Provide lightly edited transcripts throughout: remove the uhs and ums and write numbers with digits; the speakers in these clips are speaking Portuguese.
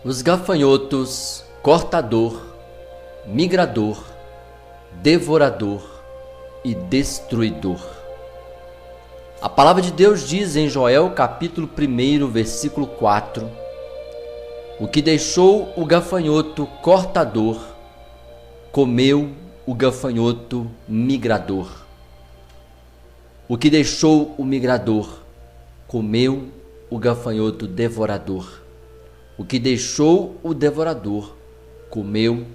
Os gafanhotos, cortador, migrador, devorador e destruidor. A palavra de Deus diz em Joel capítulo 1, versículo 4: o que deixou o gafanhoto cortador, comeu o gafanhoto migrador. O que deixou o migrador, comeu o gafanhoto devorador. O que deixou o devorador, comeu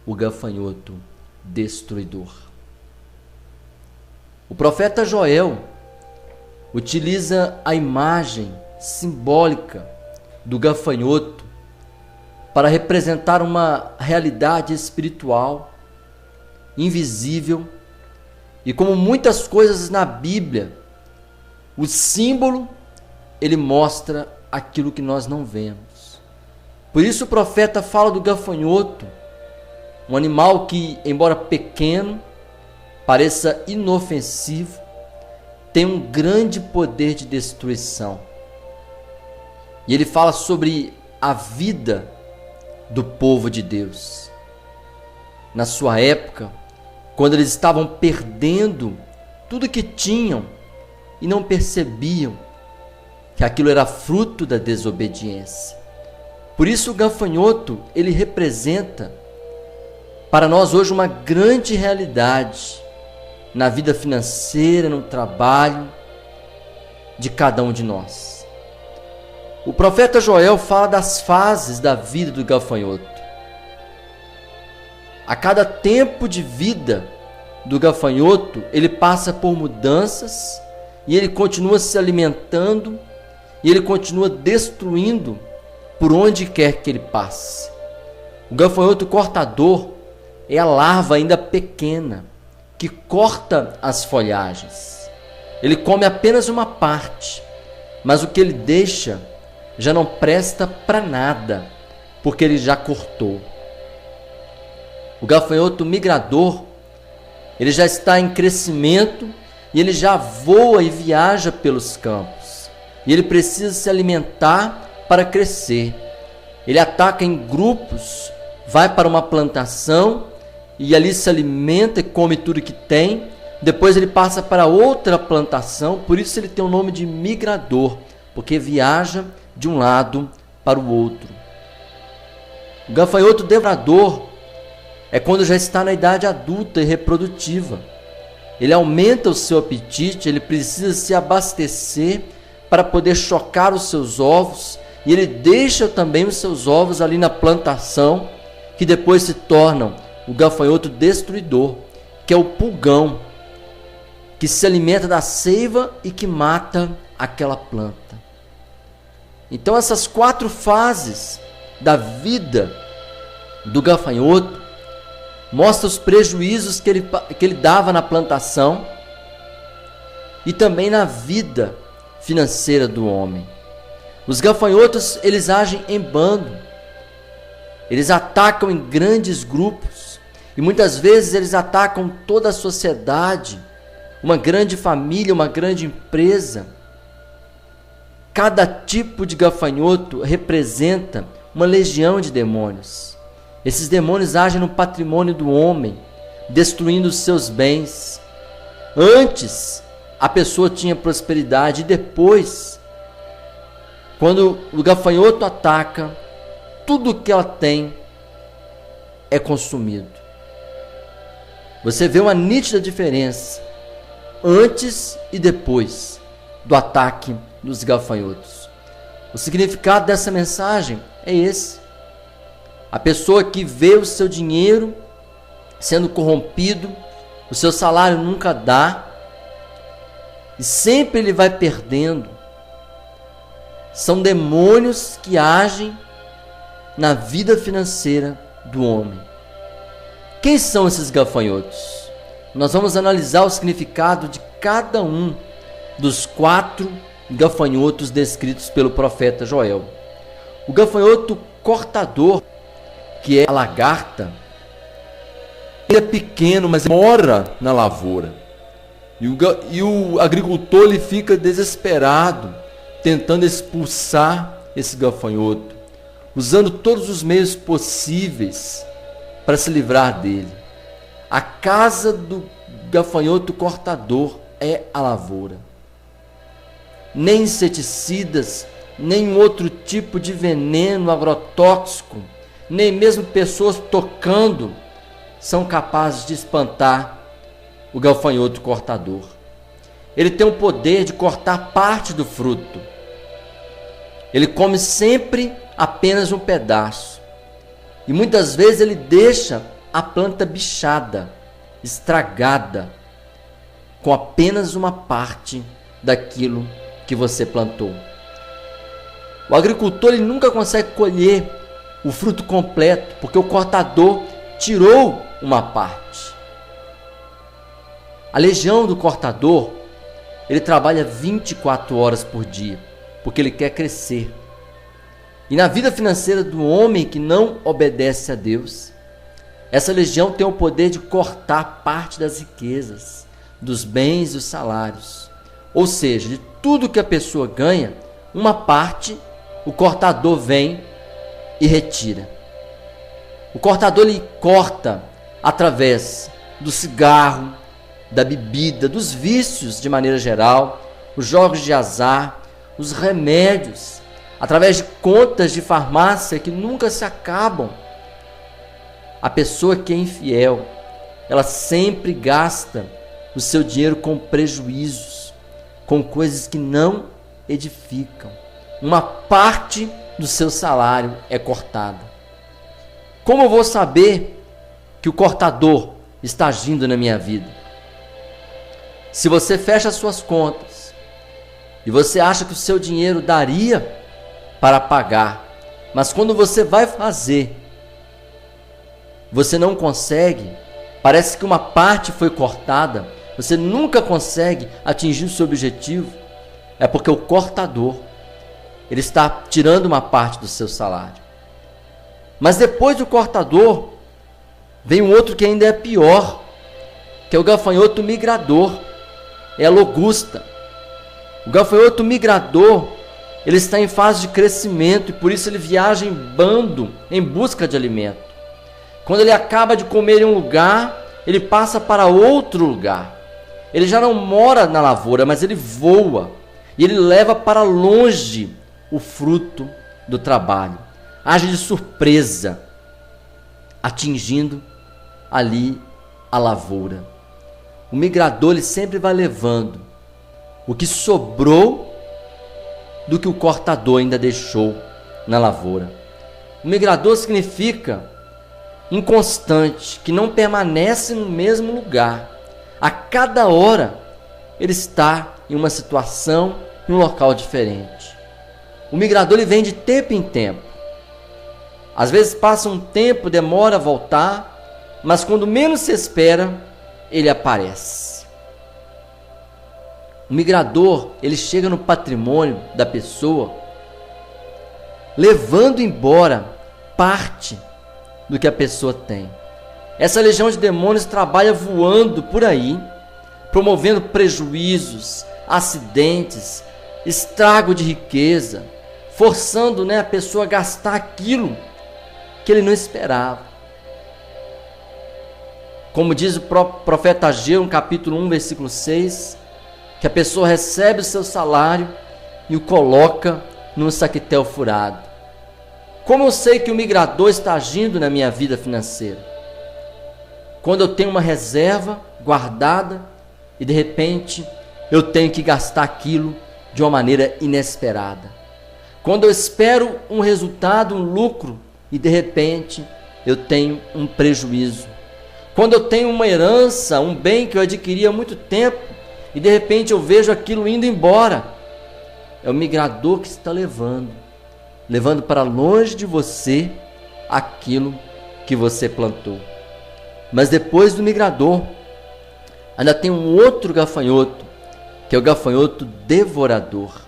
o gafanhoto destruidor. O profeta Joel utiliza a imagem simbólica do gafanhoto para representar uma realidade espiritual, invisível, e como muitas coisas na Bíblia, o símbolo, ele mostra aquilo que nós não vemos. Por isso o profeta fala do gafanhoto, um animal que, embora pequeno, pareça inofensivo, tem um grande poder de destruição. E ele fala sobre a vida do povo de Deus. Na sua época, quando eles estavam perdendo tudo que tinham e não percebiam que aquilo era fruto da desobediência. Por isso o gafanhoto, ele representa para nós hoje uma grande realidade na vida financeira, no trabalho de cada um de nós. O profeta Joel fala das fases da vida do gafanhoto. A cada tempo de vida do gafanhoto, ele passa por mudanças e ele continua se alimentando e ele continua destruindo por onde quer que ele passe. O gafanhoto cortador é a larva ainda pequena que corta as folhagens. Ele come apenas uma parte, mas o que ele deixa já não presta para nada, porque ele já cortou. O gafanhoto migrador, ele já está em crescimento e ele já voa e viaja pelos campos. E ele precisa se alimentar para crescer. Ele ataca em grupos, vai para uma plantação e ali se alimenta e come tudo que tem. Depois ele passa para outra plantação, por isso ele tem o nome de migrador, porque viaja de um lado para o outro. O gafanhoto devorador é quando já está na idade adulta e reprodutiva. Ele aumenta o seu apetite, ele precisa se abastecer para poder chocar os seus ovos, e ele deixa também os seus ovos ali na plantação, que depois se tornam o gafanhoto destruidor, que é o pulgão, que se alimenta da seiva e que mata aquela planta. Então essas 4 fases da vida do gafanhoto mostram os prejuízos que ele dava na plantação e também na vida financeira do homem. Os gafanhotos, eles agem em bando, eles atacam em grandes grupos e muitas vezes eles atacam toda a sociedade, uma grande família, uma grande empresa. Cada tipo de gafanhoto representa uma legião de demônios. Esses demônios agem no patrimônio do homem, destruindo os seus bens. Antes, a pessoa tinha prosperidade e depois, quando o gafanhoto ataca, tudo que ela tem é consumido. Você vê uma nítida diferença antes e depois do ataque dos gafanhotos. O significado dessa mensagem é esse. A pessoa que vê o seu dinheiro sendo corrompido, o seu salário nunca dá, e sempre ele vai perdendo. São demônios que agem na vida financeira do homem. Quem são esses gafanhotos? Nós vamos analisar o significado de cada um dos 4 gafanhotos descritos pelo profeta Joel. O gafanhoto cortador, que é a lagarta, ele é pequeno, mas mora na lavoura. E o agricultor ele fica desesperado, tentando expulsar esse gafanhoto. usando todos os meios possíveis para se livrar dele. A casa do gafanhoto cortador é a lavoura. Nem inseticidas, nem outro tipo de veneno agrotóxico, nem mesmo pessoas tocando são capazes de espantar o gafanhoto cortador. Ele tem o poder de cortar parte do fruto. Ele come sempre apenas um pedaço. E muitas vezes ele deixa a planta bichada, estragada, com apenas uma parte daquilo que você plantou. O agricultor ele nunca consegue colher o fruto completo, porque o cortador tirou uma parte. A legião do cortador, ele trabalha 24 horas por dia, porque ele quer crescer. E na vida financeira do homem que não obedece a Deus, essa legião tem o poder de cortar parte das riquezas, dos bens e os salários. Ou seja, de tudo que a pessoa ganha, uma parte o cortador vem e retira. O cortador ele corta através do cigarro, da bebida, dos vícios de maneira geral, os jogos de azar, os remédios, através de contas de farmácia que nunca se acabam. A pessoa que é infiel, ela sempre gasta o seu dinheiro com prejuízos, com coisas que não edificam. Uma parte do seu salário é cortada. Como eu vou saber que o cortador está agindo na minha vida? Se você fecha as suas contas e você acha que o seu dinheiro daria para pagar, mas quando você vai fazer, você não consegue, parece que uma parte foi cortada, você nunca consegue atingir o seu objetivo, é porque o cortador, ele está tirando uma parte do seu salário. Mas depois do cortador, vem um outro que ainda é pior, que é o gafanhoto migrador, é a locusta. O gafanhoto migrador, ele está em fase de crescimento e por isso ele viaja em bando em busca de alimento. Quando ele acaba de comer em um lugar, ele passa para outro lugar. Ele já não mora na lavoura, mas ele voa e ele leva para longe o fruto do trabalho. Age de surpresa, atingindo ali a lavoura. O migrador ele sempre vai levando o que sobrou do que o cortador ainda deixou na lavoura. O migrador significa inconstante, que não permanece no mesmo lugar. A cada hora ele está em uma situação, em um local diferente. O migrador ele vem de tempo em tempo. Às vezes passa um tempo, demora a voltar, mas quando menos se espera, ele aparece. O migrador, ele chega no patrimônio da pessoa, levando embora parte do que a pessoa tem. Essa legião de demônios trabalha voando por aí, promovendo prejuízos, acidentes, estrago de riqueza, forçando a pessoa a gastar aquilo que ele não esperava. Como diz o próprio profeta Ageu, no capítulo 1, versículo 6, que a pessoa recebe o seu salário e o coloca num saquetel furado. Como eu sei que o migrador está agindo na minha vida financeira? Quando eu tenho uma reserva guardada e de repente eu tenho que gastar aquilo de uma maneira inesperada. Quando eu espero um resultado, um lucro, e de repente eu tenho um prejuízo. Quando eu tenho uma herança, um bem que eu adquiri há muito tempo, e de repente eu vejo aquilo indo embora. É o migrador que está levando para longe de você aquilo que você plantou. Mas depois do migrador, ainda tem um outro gafanhoto, que é o gafanhoto devorador.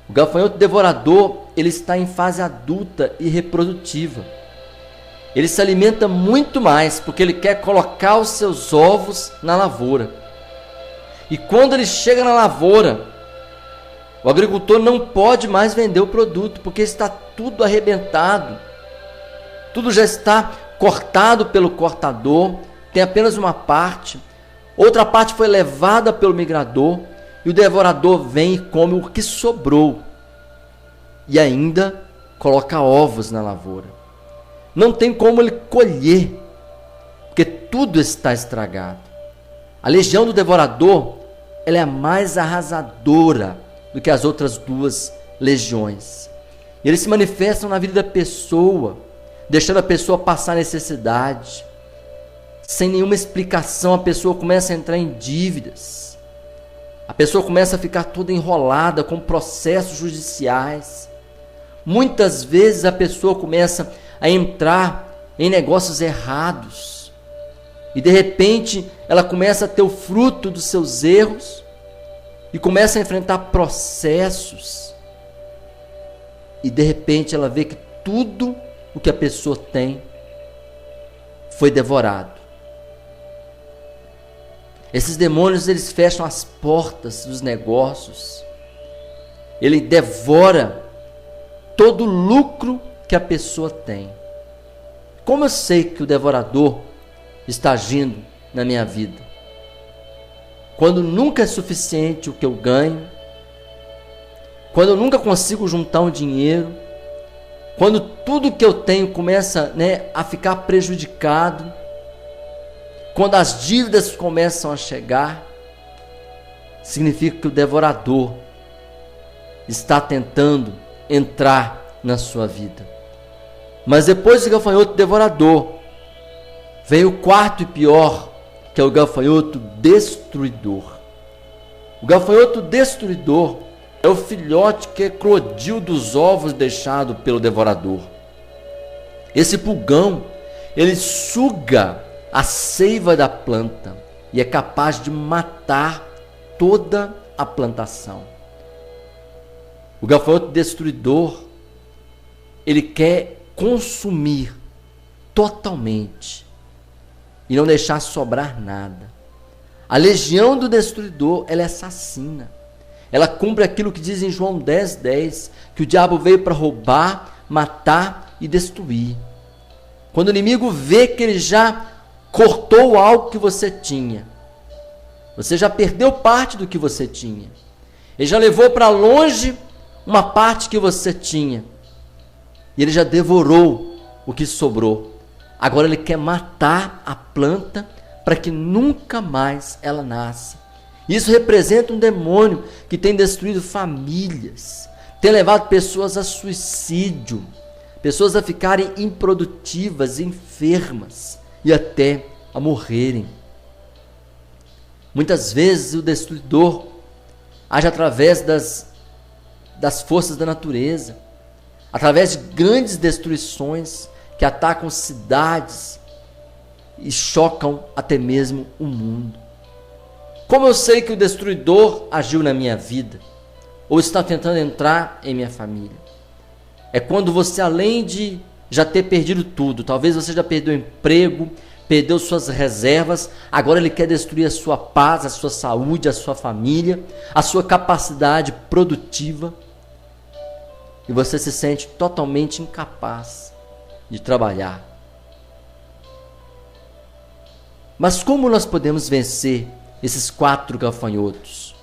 O gafanhoto devorador, ele está em fase adulta e reprodutiva. Ele se alimenta muito mais, porque ele quer colocar os seus ovos na lavoura. E quando ele chega na lavoura, O agricultor não pode mais vender o produto, porque está tudo arrebentado. Tudo já está cortado pelo cortador, tem apenas uma parte. Outra parte foi levada pelo migrador, e o devorador vem e come o que sobrou. E ainda coloca ovos na lavoura. Não tem como ele colher, porque tudo está estragado. A legião do devorador, ela é mais arrasadora do que as outras duas legiões. E eles se manifestam na vida da pessoa, deixando a pessoa passar necessidade. Sem nenhuma explicação, a pessoa começa a entrar em dívidas. A pessoa começa a ficar toda enrolada com processos judiciais. Muitas vezes a pessoa começa a entrar em negócios errados. E de repente ela começa a ter o fruto dos seus erros e começa a enfrentar processos. E de repente ela vê que tudo o que a pessoa tem foi devorado. Esses demônios, eles fecham as portas dos negócios. Ele devora todo o lucro que a pessoa tem. Como eu sei que o devorador está agindo na minha vida? Quando nunca é suficiente o que eu ganho, quando eu nunca consigo juntar um dinheiro, quando tudo que eu tenho começa, a ficar prejudicado, quando as dívidas começam a chegar, significa que o devorador está tentando entrar na sua vida. Mas depois do gafanhoto devorador, vem o quarto e pior, que é o gafanhoto destruidor. O gafanhoto destruidor é o filhote que eclodiu dos ovos deixados pelo devorador. Esse pulgão, ele suga a seiva da planta e é capaz de matar toda a plantação. O gafanhoto destruidor, ele quer consumir totalmente e não deixar sobrar nada. A legião do destruidor, ela é assassina. Ela cumpre aquilo que diz em João 10:10, que o diabo veio para roubar, matar e destruir. Quando o inimigo vê que ele já cortou algo que você tinha, você já perdeu parte do que você tinha, ele já levou para longe uma parte que você tinha, e ele já devorou o que sobrou. Agora ele quer matar a planta para que nunca mais ela nasça. Isso representa um demônio que tem destruído famílias, tem levado pessoas a suicídio, pessoas a ficarem improdutivas, enfermas e até a morrerem. Muitas vezes o destruidor age através das forças da natureza, através de grandes destruições que atacam cidades e chocam até mesmo o mundo. Como eu sei que o destruidor agiu na minha vida, ou está tentando entrar em minha família? É quando você, além de já ter perdido tudo, talvez você já perdeu o emprego, perdeu suas reservas, agora ele quer destruir a sua paz, a sua saúde, a sua família, a sua capacidade produtiva, e você se sente totalmente incapaz de trabalhar. Mas como nós podemos vencer esses 4 gafanhotos?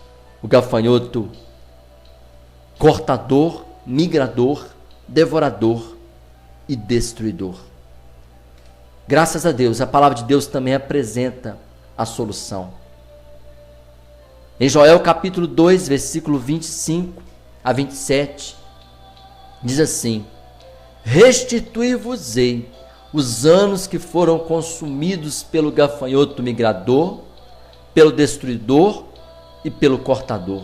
O gafanhoto cortador, migrador, devorador e destruidor. Graças a Deus, a palavra de Deus também apresenta a solução. Em Joel capítulo 2, versículo 25 a 27, diz assim: restituir-vos-ei os anos que foram consumidos pelo gafanhoto migrador, pelo destruidor e pelo cortador.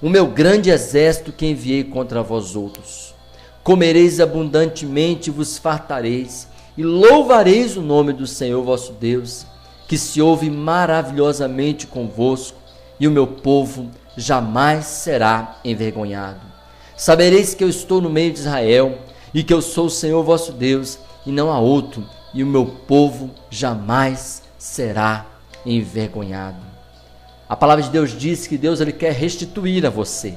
O meu grande exército que enviei contra vós outros. Comereis abundantemente e vos fartareis, e louvareis o nome do Senhor vosso Deus, que se ouve maravilhosamente convosco, e o meu povo jamais será envergonhado. Sabereis que eu estou no meio de Israel, e que eu sou o Senhor vosso Deus, e não há outro, e o meu povo jamais será envergonhado. A palavra de Deus diz que Deus ele quer restituir a você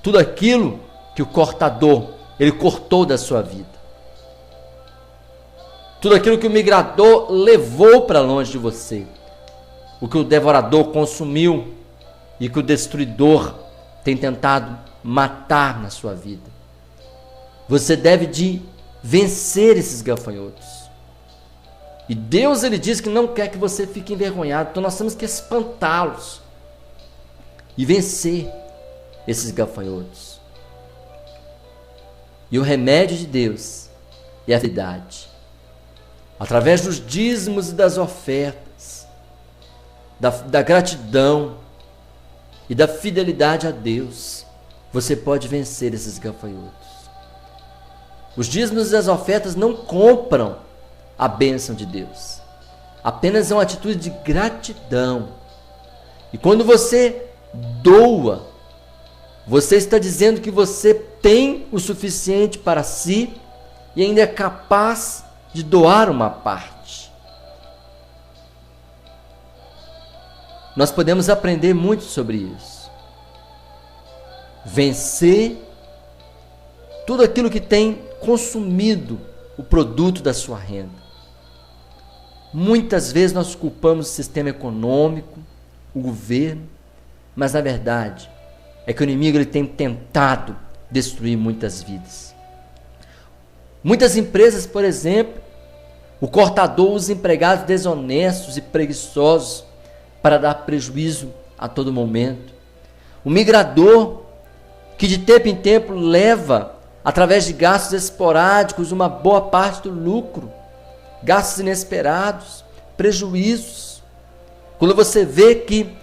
tudo aquilo que o cortador, ele cortou da sua vida. Tudo aquilo que o migrador levou para longe de você. O que o devorador consumiu e que o destruidor tem tentado matar na sua vida. Você deve de vencer esses gafanhotos. E Deus, ele diz que não quer que você fique envergonhado. Então nós temos que espantá-los e vencer esses gafanhotos. E o remédio de Deus é a fidelidade. Através dos dízimos e das ofertas, da gratidão e da fidelidade a Deus, você pode vencer esses gafanhotos. Os dízimos e as ofertas não compram a bênção de Deus. Apenas é uma atitude de gratidão. E quando você doa, você está dizendo que você tem o suficiente para si e ainda é capaz de doar uma parte. Nós podemos aprender muito sobre isso. Vencer tudo aquilo que tem consumido o produto da sua renda. Muitas vezes nós culpamos o sistema econômico, o governo, mas na verdade é que o inimigo ele tem tentado destruir muitas vidas. Muitas empresas, por exemplo, o cortador usa empregados desonestos e preguiçosos para dar prejuízo a todo momento. O migrador, que de tempo em tempo leva, através de gastos esporádicos, uma boa parte do lucro, gastos inesperados, prejuízos. Quando você vê que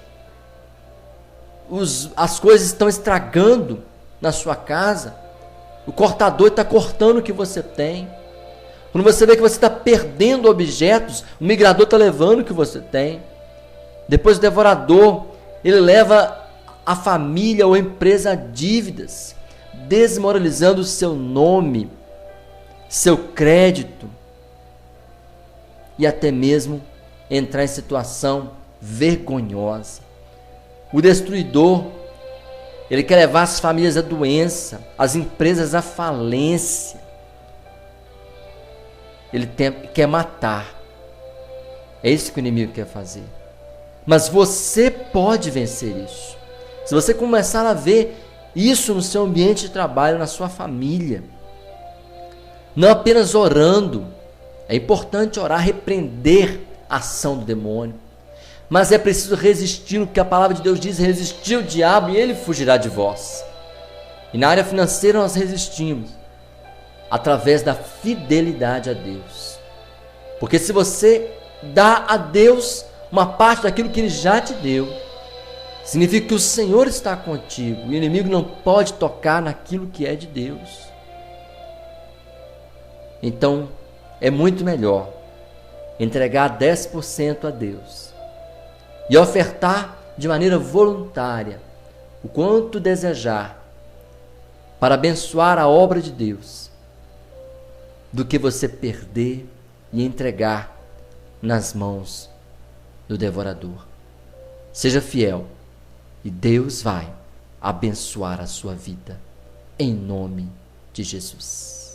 as coisas estão estragando na sua casa, o cortador está cortando o que você tem. Quando você vê que você está perdendo objetos, o migrador está levando o que você tem. Depois o devorador, ele leva a família ou a empresa a dívidas, desmoralizando o seu nome, seu crédito e até mesmo entrar em situação vergonhosa. O destruidor, ele quer levar as famílias à doença, as empresas à falência. Ele quer matar. É isso que o inimigo quer fazer. Mas você pode vencer isso. Se você começar a ver isso no seu ambiente de trabalho, na sua família. Não apenas orando. É importante orar, repreender a ação do demônio. Mas é preciso resistir, o que a palavra de Deus diz, resistir o diabo e ele fugirá de vós. E na área financeira nós resistimos através da fidelidade a Deus. Porque se você dá a Deus uma parte daquilo que Ele já te deu, significa que o Senhor está contigo. O inimigo não pode tocar naquilo que é de Deus. Então, é muito melhor entregar 10% a Deus e ofertar de maneira voluntária o quanto desejar para abençoar a obra de Deus, do que você perder e entregar nas mãos do devorador. Seja fiel e Deus vai abençoar a sua vida, em nome de Jesus.